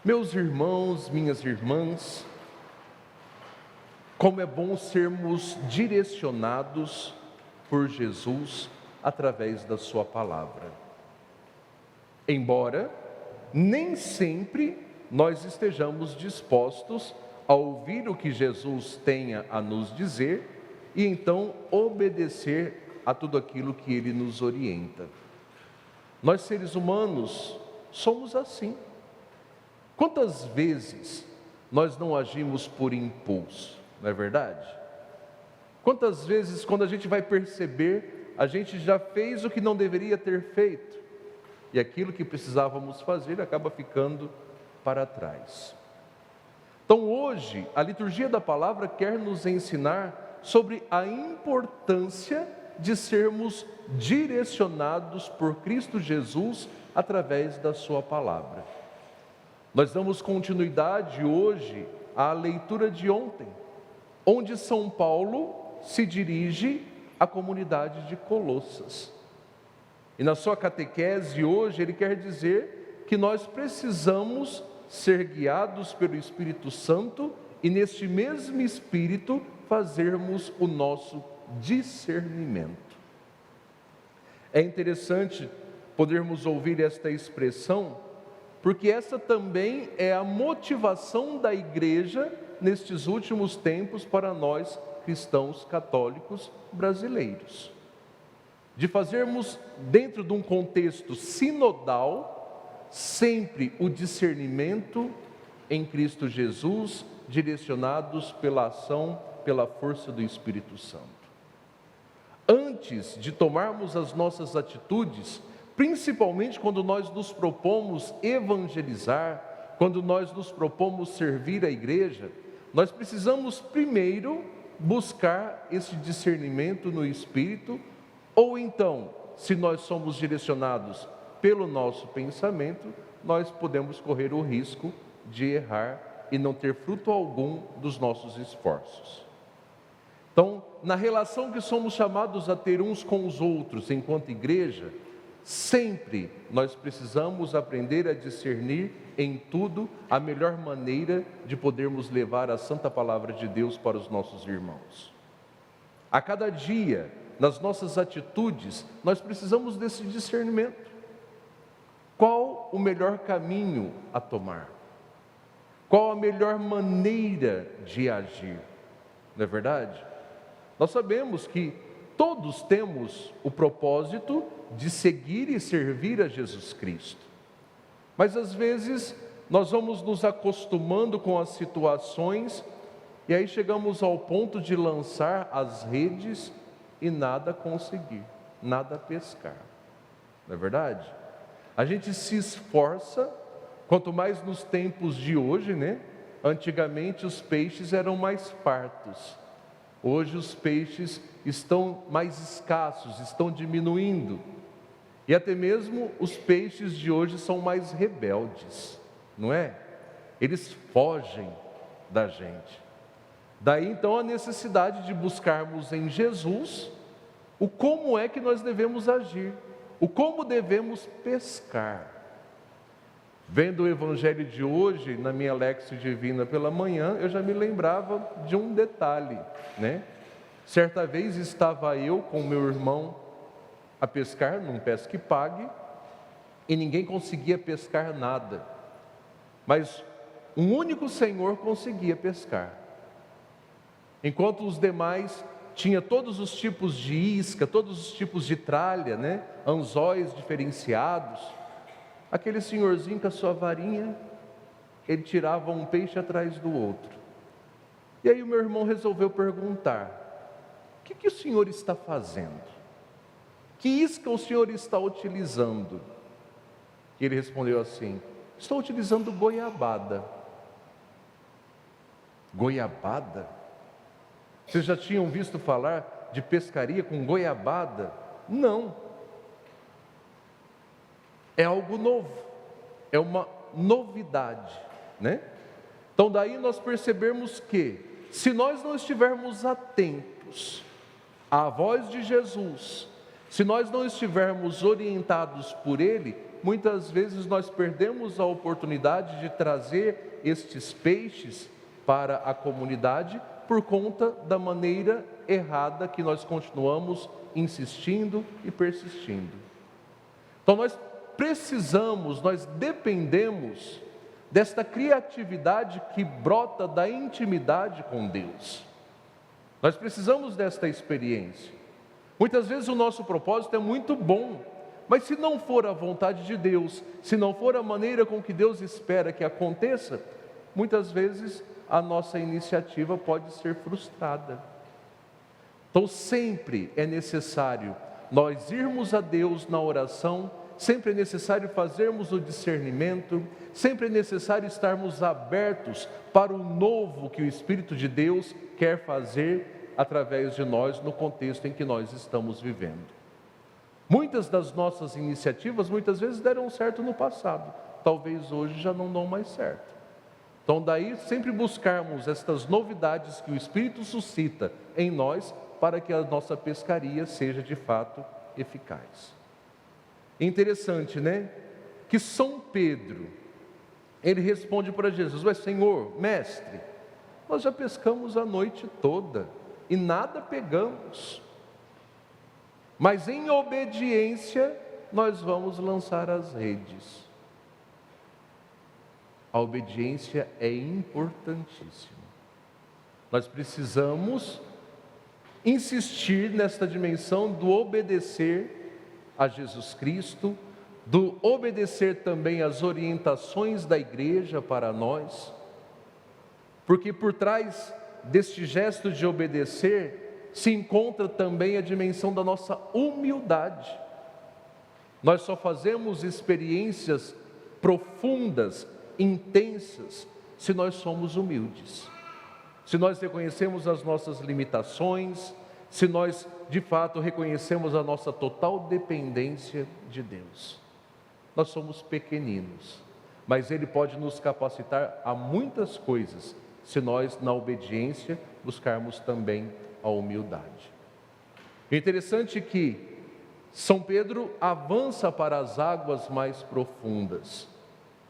Meus irmãos, minhas irmãs, como é bom sermos direcionados por Jesus através da sua palavra. Embora nem sempre nós estejamos dispostos a ouvir o que Jesus tenha a nos dizer e então obedecer a tudo aquilo que ele nos orienta. Nós seres humanos somos assim. Quantas vezes nós não agimos por impulso, não é verdade? Quantas vezes, quando a gente vai perceber, a gente já fez o que não deveria ter feito e aquilo que precisávamos fazer acaba ficando para trás. Então hoje, a liturgia da palavra quer nos ensinar sobre a importância de sermos direcionados por Cristo Jesus através da sua palavra. Nós damos continuidade hoje à leitura de ontem, onde São Paulo se dirige à comunidade de Colossas. E na sua catequese hoje ele quer dizer que nós precisamos ser guiados pelo Espírito Santo e neste mesmo Espírito fazermos o nosso discernimento. É interessante podermos ouvir esta expressão, porque essa também é a motivação da igreja nestes últimos tempos para nós cristãos católicos brasileiros. De fazermos dentro de um contexto sinodal, sempre o discernimento em Cristo Jesus, direcionados pela ação, pela força do Espírito Santo. Antes de tomarmos as nossas atitudes, principalmente quando nós nos propomos evangelizar, quando nós nos propomos servir a igreja, nós precisamos primeiro buscar esse discernimento no Espírito, ou então, se nós somos direcionados pelo nosso pensamento, nós podemos correr o risco de errar e não ter fruto algum dos nossos esforços. Então, na relação que somos chamados a ter uns com os outros enquanto igreja, sempre nós precisamos aprender a discernir em tudo a melhor maneira de podermos levar a santa palavra de Deus para os nossos irmãos. A cada dia, nas nossas atitudes, nós precisamos desse discernimento. Qual o melhor caminho a tomar? Qual a melhor maneira de agir? Não é verdade? Nós sabemos que todos temos o propósito de seguir e servir a Jesus Cristo. Mas às vezes nós vamos nos acostumando com as situações e aí chegamos ao ponto de lançar as redes e nada conseguir, nada pescar. Não é verdade? A gente se esforça, quanto mais nos tempos de hoje, né? Antigamente os peixes eram mais fartos. Hoje os peixes estão mais escassos, estão diminuindo. E até mesmo os peixes de hoje são mais rebeldes, não é? Eles fogem da gente. Daí então a necessidade de buscarmos em Jesus o como é que nós devemos agir, o como devemos pescar. Vendo o evangelho de hoje, na minha Lexio Divina pela manhã, eu já me lembrava de um detalhe, né? Certa vez estava eu com meu irmão a pescar num pesca e pague, e ninguém conseguia pescar nada. Mas um único senhor conseguia pescar. Enquanto os demais tinha todos os tipos de isca, todos os tipos de tralha, né? Anzóis diferenciados. Aquele senhorzinho com a sua varinha, ele tirava um peixe atrás do outro. E aí o meu irmão resolveu perguntar: o que o senhor está fazendo? Que isca o senhor está utilizando? E ele respondeu assim: estou utilizando goiabada. Goiabada? Vocês já tinham visto falar de pescaria com goiabada? Não. É algo novo, é uma novidade, né? Então daí nós percebemos que, se nós não estivermos atentos à voz de Jesus, Se nós não estivermos orientados por Ele, muitas vezes nós perdemos a oportunidade de trazer estes peixes para a comunidade por conta da maneira errada que nós continuamos insistindo e persistindo. Então nós precisamos, nós dependemos desta criatividade que brota da intimidade com Deus. Nós precisamos desta experiência. Muitas vezes o nosso propósito é muito bom, mas se não for a vontade de Deus, se não for a maneira com que Deus espera que aconteça, muitas vezes a nossa iniciativa pode ser frustrada. Então sempre é necessário nós irmos a Deus na oração, sempre é necessário fazermos o discernimento, sempre é necessário estarmos abertos para o novo que o Espírito de Deus quer fazer através de nós no contexto em que nós estamos vivendo. Muitas das nossas iniciativas muitas vezes deram certo no passado, talvez hoje já não dão mais certo. Então daí sempre buscarmos estas novidades que o Espírito suscita em nós para que a nossa pescaria seja de fato eficaz. Interessante, né? Que São Pedro, ele responde para Jesus: mas Senhor, mestre, nós já pescamos a noite toda e nada pegamos, mas em obediência nós vamos lançar as redes. A obediência é importantíssima. Nós precisamos insistir nesta dimensão do obedecer a Jesus Cristo, do obedecer também às orientações da igreja para nós, porque por trás deste gesto de obedecer se encontra também a dimensão da nossa humildade. Nós só fazemos experiências profundas, intensas, se nós somos humildes, se nós reconhecemos as nossas limitações, se nós de fato reconhecemos a nossa total dependência de Deus. Nós somos pequeninos, mas Ele pode nos capacitar a muitas coisas, se nós na obediência buscarmos também a humildade. É interessante que São Pedro avança para as águas mais profundas.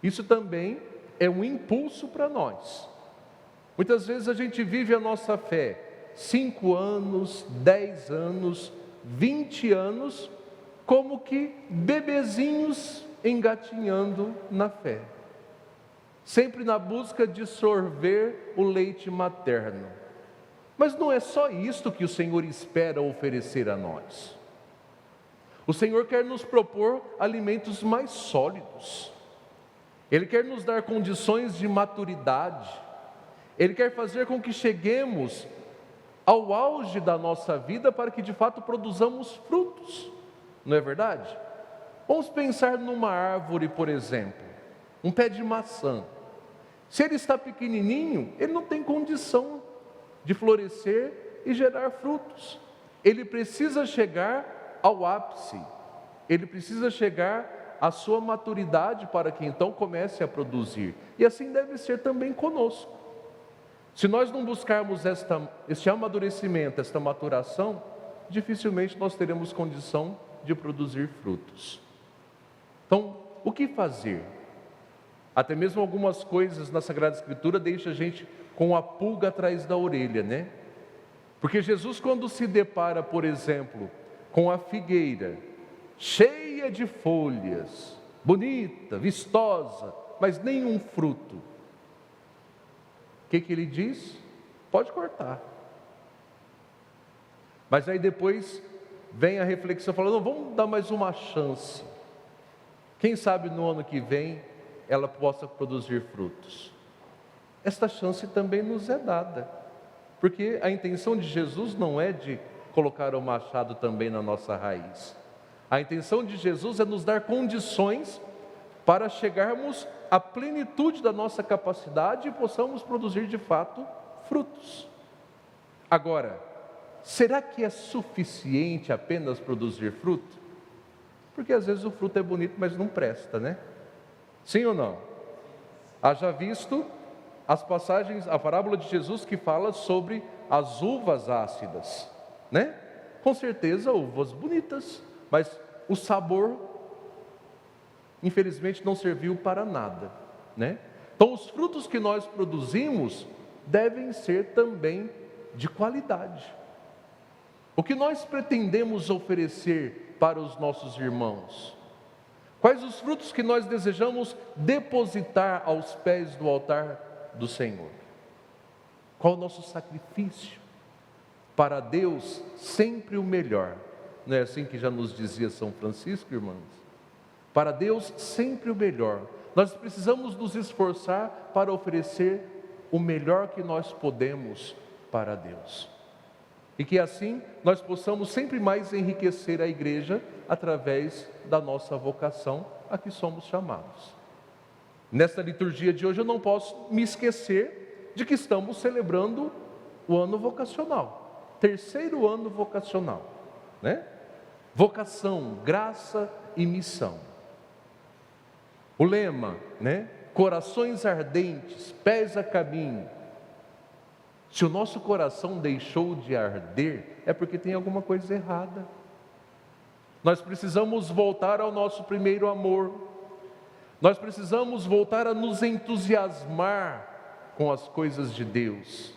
Isso também é um impulso para nós. Muitas vezes a gente vive a nossa fé 5 anos, 10 anos, 20 anos, como que bebezinhos engatinhando na fé, sempre na busca de sorver o leite materno. Mas não é só isto que o Senhor espera oferecer a nós. O Senhor quer nos propor alimentos mais sólidos. Ele quer nos dar condições de maturidade. Ele quer fazer com que cheguemos ao auge da nossa vida para que de fato produzamos frutos. Não é verdade? Vamos pensar numa árvore, por exemplo, um pé de maçã. Se ele está pequenininho, ele não tem condição de florescer e gerar frutos. Ele precisa chegar ao ápice, ele precisa chegar à sua maturidade para que então comece a produzir. E assim deve ser também conosco. Se nós não buscarmos este amadurecimento, esta maturação, dificilmente nós teremos condição de produzir frutos. Então, o que fazer? Até mesmo algumas coisas na Sagrada Escritura deixam a gente com a pulga atrás da orelha, né? Porque Jesus, quando se depara, por exemplo, com a figueira cheia de folhas, bonita, vistosa, mas nenhum fruto, o que ele diz? Pode cortar. Mas aí depois vem a reflexão falando: não, vamos dar mais uma chance. Quem sabe no ano que vem ela possa produzir frutos. Esta chance também nos é dada, porque a intenção de Jesus não é de colocar o machado também na nossa raiz. A intenção de Jesus é nos dar condições para chegarmos à plenitude da nossa capacidade e possamos produzir de fato frutos. Agora, será que é suficiente apenas produzir fruto? Porque às vezes o fruto é bonito, mas não presta, né? Sim ou não? Haja visto as passagens, a parábola de Jesus que fala sobre as uvas ácidas, né? Com certeza, uvas bonitas, mas o sabor, infelizmente, não serviu para nada, né? Então, os frutos que nós produzimos devem ser também de qualidade. O que nós pretendemos oferecer para os nossos irmãos? Quais os frutos que nós desejamos depositar aos pés do altar do Senhor? Qual o nosso sacrifício? Para Deus, sempre o melhor. Não é assim que já nos dizia São Francisco, irmãos? Para Deus, sempre o melhor. Nós precisamos nos esforçar para oferecer o melhor que nós podemos para Deus. E que assim nós possamos sempre mais enriquecer a igreja através da nossa vocação a que somos chamados. Nesta liturgia de hoje eu não posso me esquecer de que estamos celebrando o ano vocacional, terceiro ano vocacional, né? Vocação, graça e missão. O lema, né? Corações ardentes, pés a caminho. Se o nosso coração deixou de arder, é porque tem alguma coisa errada. Nós precisamos voltar ao nosso primeiro amor. Nós precisamos voltar a nos entusiasmar com as coisas de Deus.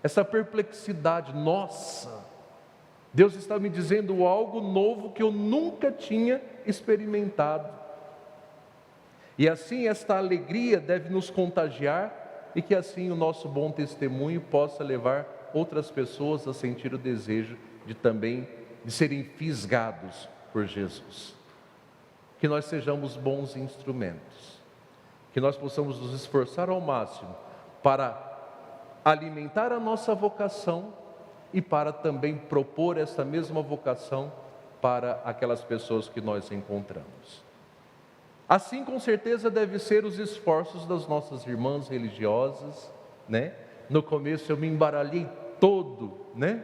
Essa perplexidade, nossa, Deus está me dizendo algo novo que eu nunca tinha experimentado. E assim esta alegria deve nos contagiar e que assim o nosso bom testemunho possa levar outras pessoas a sentir o desejo de também de serem fisgados por Jesus. Que nós sejamos bons instrumentos, que nós possamos nos esforçar ao máximo para alimentar a nossa vocação e para também propor essa mesma vocação para aquelas pessoas que nós encontramos. Assim, com certeza, devem ser os esforços das nossas irmãs religiosas, né? No começo eu me embaralhei todo, né?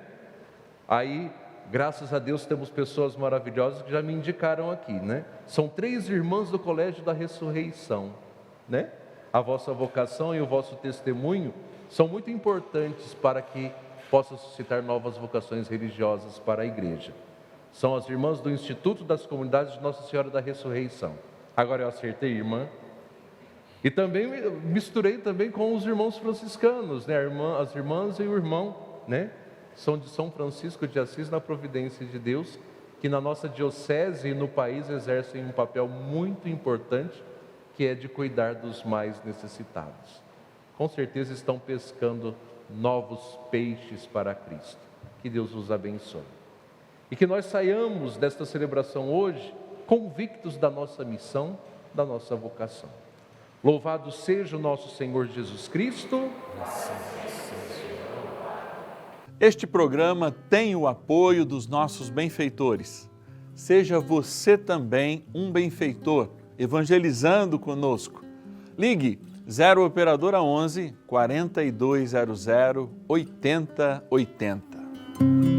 Aí, graças a Deus, temos pessoas maravilhosas que já me indicaram aqui, né? São 3 irmãs do Colégio da Ressurreição, né? A vossa vocação e o vosso testemunho são muito importantes para que possa suscitar novas vocações religiosas para a igreja. São as irmãs do Instituto das Comunidades de Nossa Senhora da Ressurreição. Agora eu acertei, irmã. E também misturei também com os irmãos franciscanos, né? As irmãs e o irmão, né? São de São Francisco de Assis, na providência de Deus, que na nossa diocese e no país exercem um papel muito importante, que é de cuidar dos mais necessitados. Com certeza estão pescando novos peixes para Cristo. Que Deus os abençoe. E que nós saiamos desta celebração hoje convictos da nossa missão, da nossa vocação. Louvado seja o nosso Senhor Jesus Cristo. Este programa tem o apoio dos nossos benfeitores. Seja você também um benfeitor, evangelizando conosco. Ligue 0 Operadora 11 4200 8080.